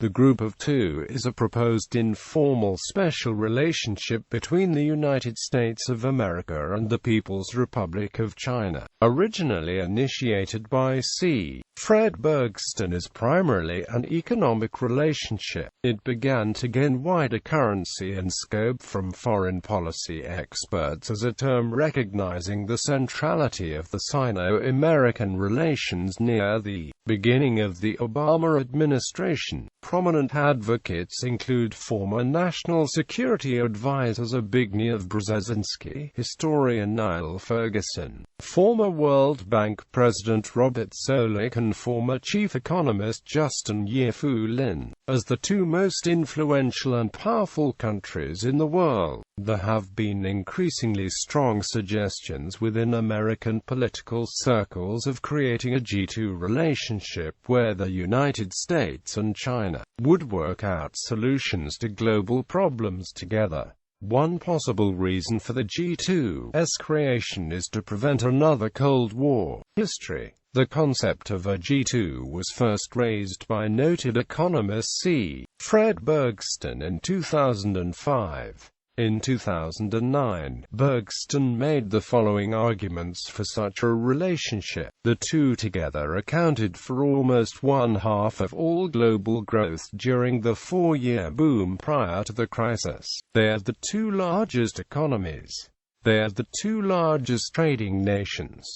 The Group of Two is a proposed informal special relationship between the United States of America and the People's Republic of China. Originally initiated by C.Fred Bergsten as primarily an economic relationship, it began to gain wider currency and scope from foreign policy experts as a term recognizing the centrality of the Sino-American relations near the beginning of the Obama administration. Prominent advocates include former National Security Advisor Zbigniew Brzezinski, historian Niall Ferguson, former World Bank President Robert Zoellick and former chief economist Justin Yifu Lin. As the two most influential and powerful countries in the world, there have been increasingly strong suggestions within American political circles of creating a G2 relationship where the United States and China would work out solutions to global problems together. One possible reason for the G2's creation is to prevent another Cold War. History. The concept of a G2 was first raised by noted economist C.Fred Bergsten in 2005. In 2009, Bergsten made the following arguments for such a relationship. The two together accounted for almost one-half of all global growth during the four-year boom prior to the crisis. They are the two largest economies. They are the two largest trading nations.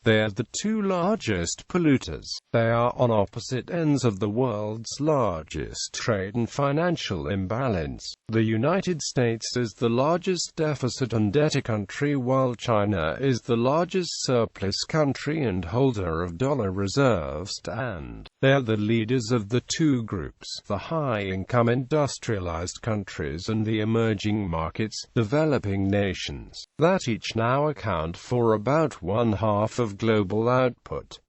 They are the two largest polluters. They are on opposite ends of the world's largest trade and financial imbalance. The United States is the largest deficit and debtor country while China is the largest surplus country and holder of dollar reserves, and they are the leaders of the two groups, the high-income industrialized countries and the emerging markets, developing nations, that each now account for about one-half of global output.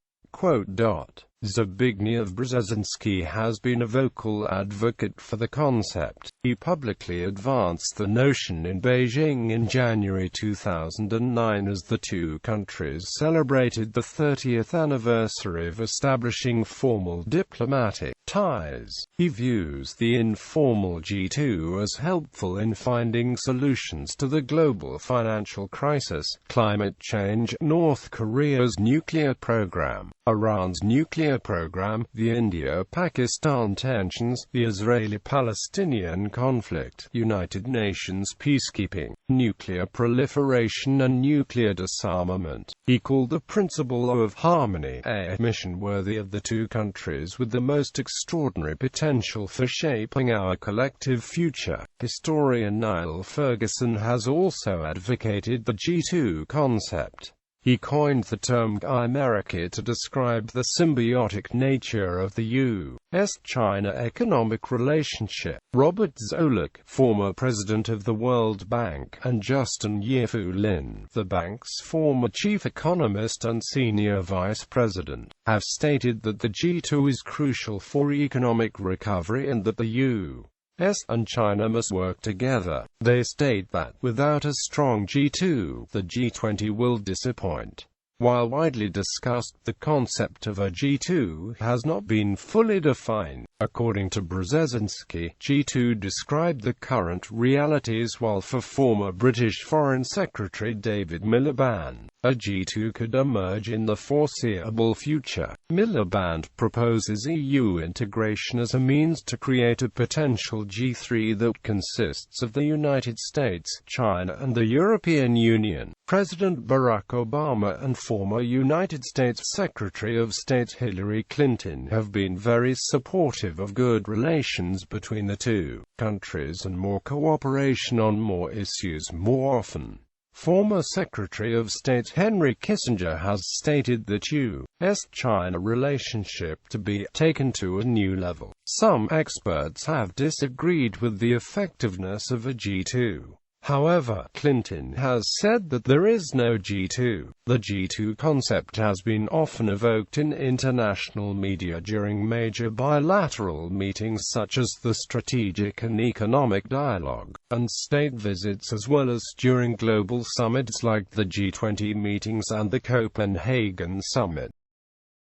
Zbigniew Brzezinski has been a vocal advocate for the concept. He publicly advanced the notion in Beijing in January 2009 as the two countries celebrated the 30th anniversary of establishing formal diplomatic ties. He views the informal G2 as helpful in finding solutions to the global financial crisis, climate change, North Korea's nuclear program, Iran's nuclear program, the India-Pakistan tensions, the Israeli-Palestinian conflict, United Nations peacekeeping, nuclear proliferation and nuclear disarmament. He called the principle of harmony a mission worthy of the two countries with the most extraordinary potential for shaping our collective future. Historian Niall Ferguson has also advocated the G2 concept. He coined the term America to describe the symbiotic nature of the U.S.-China economic relationship. Robert Zoellick, former president of the World Bank, and Justin Yifu Lin, the bank's former chief economist and senior vice president, have stated that the G2 is crucial for economic recovery and that the U.S. and China must work together. They state that, without a strong G2, the G20 will disappoint. While widely discussed, the concept of a G2 has not been fully defined. According to Brzezinski, G2 described the current realities, while for former British Foreign Secretary David Miliband, a G2 could emerge in the foreseeable future. Miliband proposes EU integration as a means to create a potential G3 that consists of the United States, China and the European Union. President Barack Obama and former United States Secretary of State Hillary Clinton have been very supportive of good relations between the two countries and more cooperation on more issues more often. Former Secretary of State Henry Kissinger has stated that U.S.-China relationship to be taken to a new level. Some experts have disagreed with the effectiveness of a G2. However, Clinton has said that there is no G2. The G2 concept has been often evoked in international media during major bilateral meetings such as the Strategic and Economic Dialogue, and state visits, as well as during global summits like the G20 meetings and the Copenhagen Summit.